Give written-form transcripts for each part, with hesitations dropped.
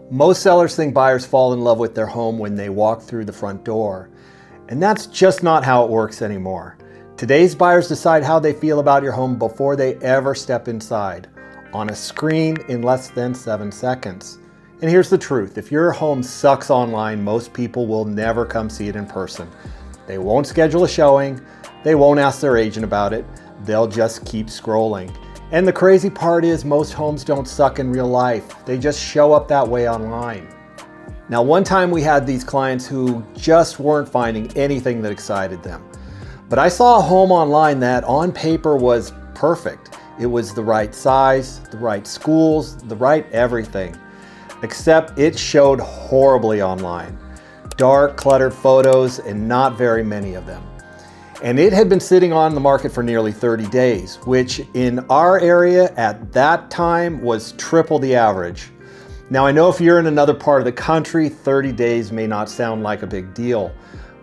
Most sellers think buyers fall in love with their home when they walk through the front door. And that's just not how it works anymore. Today's buyers decide how they feel about your home before they ever step inside, on a screen in less than 7 seconds. And here's the truth, if your home sucks online, most people will never come see it in person. They won't schedule a showing, they won't ask their agent about it, they'll just keep scrolling. And the crazy part is most homes don't suck in real life. They just show up that way online. Now, one time we had these clients who just weren't finding anything that excited them. But I saw a home online that on paper was perfect. It was the right size, the right schools, the right everything. Except it showed horribly online. Dark, cluttered photos and not very many of them. And it had been sitting on the market for nearly 30 days, which in our area at that time was triple the average. Now I know if you're in another part of the country, 30 days may not sound like a big deal,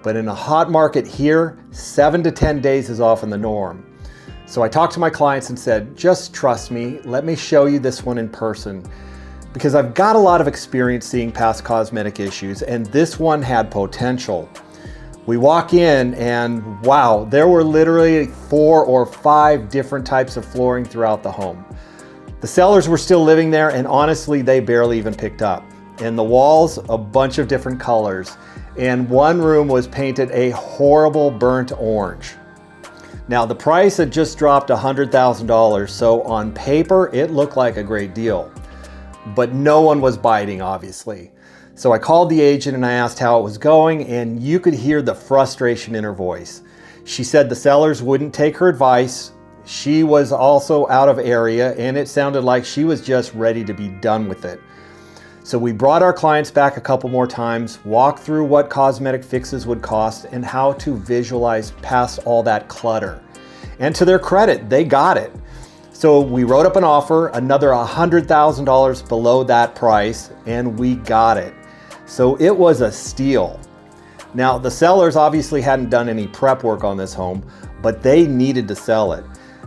but in a hot market here, 7 to 10 days is often the norm. So I talked to my clients and said, just trust me, let me show you this one in person, because I've got a lot of experience seeing past cosmetic issues and this one had potential. We walk in and wow, there were literally 4 or 5 different types of flooring throughout the home. The sellers were still living there and honestly, they barely even picked up. And the walls, a bunch of different colors. And one room was painted a horrible burnt orange. Now the price had just dropped $100,000, so on paper, it looked like a great deal. But no one was biting, obviously. So I called the agent and I asked how it was going, and you could hear the frustration in her voice. She said the sellers wouldn't take her advice. She was also out of area and it sounded like she was just ready to be done with it. So we brought our clients back a couple more times, walked through what cosmetic fixes would cost and how to visualize past all that clutter. And to their credit, they got it. So we wrote up an offer, another $100,000 below that price, and we got it. So it was a steal. Now the sellers obviously hadn't done any prep work on this home, but they needed to sell it.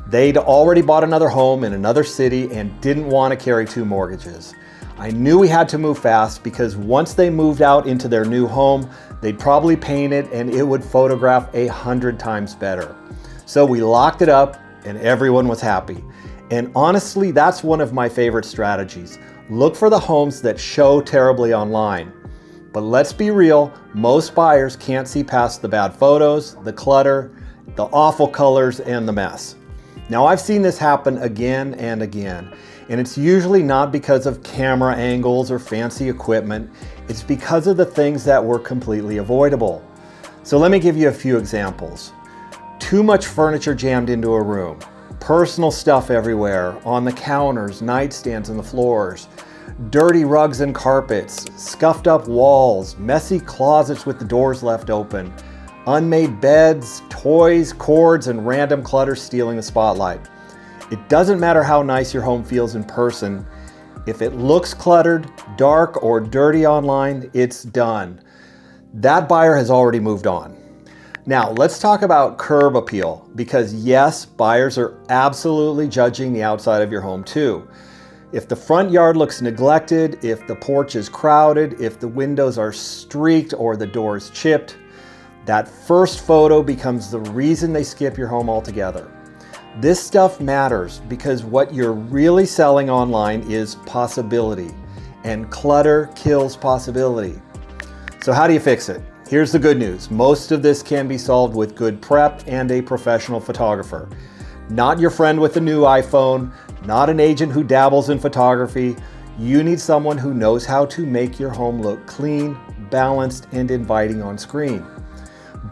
They'd already bought another home in another city and didn't want to carry 2 mortgages. I knew we had to move fast because once they moved out into their new home, they'd probably paint it and it would photograph 100 times better. So we locked it up and everyone was happy. And honestly, that's one of my favorite strategies. Look for the homes that show terribly online. But let's be real, most buyers can't see past the bad photos, the clutter, the awful colors, and the mess. Now I've seen this happen again and again, and it's usually not because of camera angles or fancy equipment, it's because of the things that were completely avoidable. So let me give you a few examples. Too much furniture jammed into a room, personal stuff everywhere, on the counters, nightstands, and the floors, dirty rugs and carpets, scuffed up walls, messy closets with the doors left open, unmade beds, toys, cords, and random clutter stealing the spotlight. It doesn't matter how nice your home feels in person. If it looks cluttered, dark, or dirty online, it's done. That buyer has already moved on. Now, let's talk about curb appeal, because yes, buyers are absolutely judging the outside of your home too. If the front yard looks neglected, if the porch is crowded, if the windows are streaked or the doors chipped, that first photo becomes the reason they skip your home altogether. This stuff matters because what you're really selling online is possibility, and clutter kills possibility. So how do you fix it? Here's the good news. Most of this can be solved with good prep and a professional photographer. Not your friend with a new iPhone, not an agent who dabbles in photography. You need someone who knows how to make your home look clean, balanced, and inviting on screen.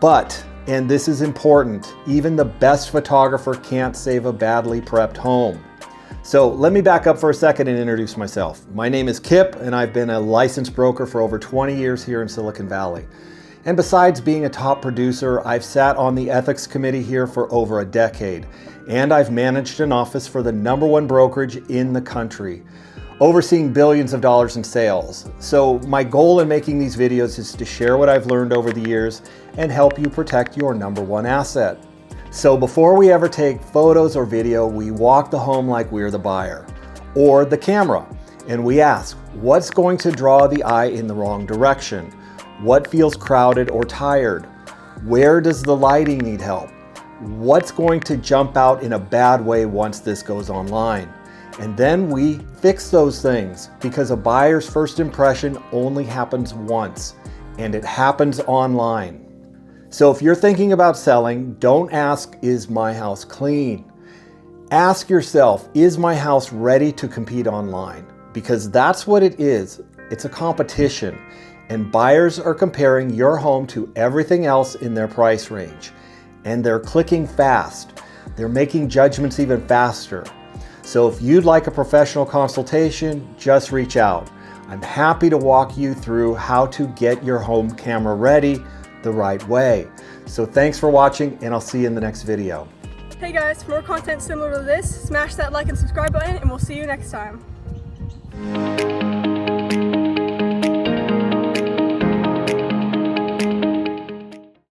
But, and this is important, even the best photographer can't save a badly prepped home. So let me back up for a second and introduce myself. My name is Kip and I've been a licensed broker for over 20 years here in Silicon Valley. And besides being a top producer, I've sat on the ethics committee here for over a decade. And I've managed an office for the #1 brokerage in the country, overseeing billions of dollars in sales. So my goal in making these videos is to share what I've learned over the years and help you protect your #1 asset. So before we ever take photos or video, we walk the home like we're the buyer or the camera. And we ask, what's going to draw the eye in the wrong direction? What feels crowded or tired? Where does the lighting need help? What's going to jump out in a bad way once this goes online? And then we fix those things, because a buyer's first impression only happens once, and it happens online. So if you're thinking about selling, don't ask, is my house clean? Ask yourself, is my house ready to compete online? Because that's what it is. It's a competition, and buyers are comparing your home to everything else in their price range, and they're clicking fast. They're making judgments even faster. So if you'd like a professional consultation, just reach out. I'm happy to walk you through how to get your home camera ready the right way. So thanks for watching, and I'll see you in the next video. Hey guys, for more content similar to this, smash that like and subscribe button, and we'll see you next time.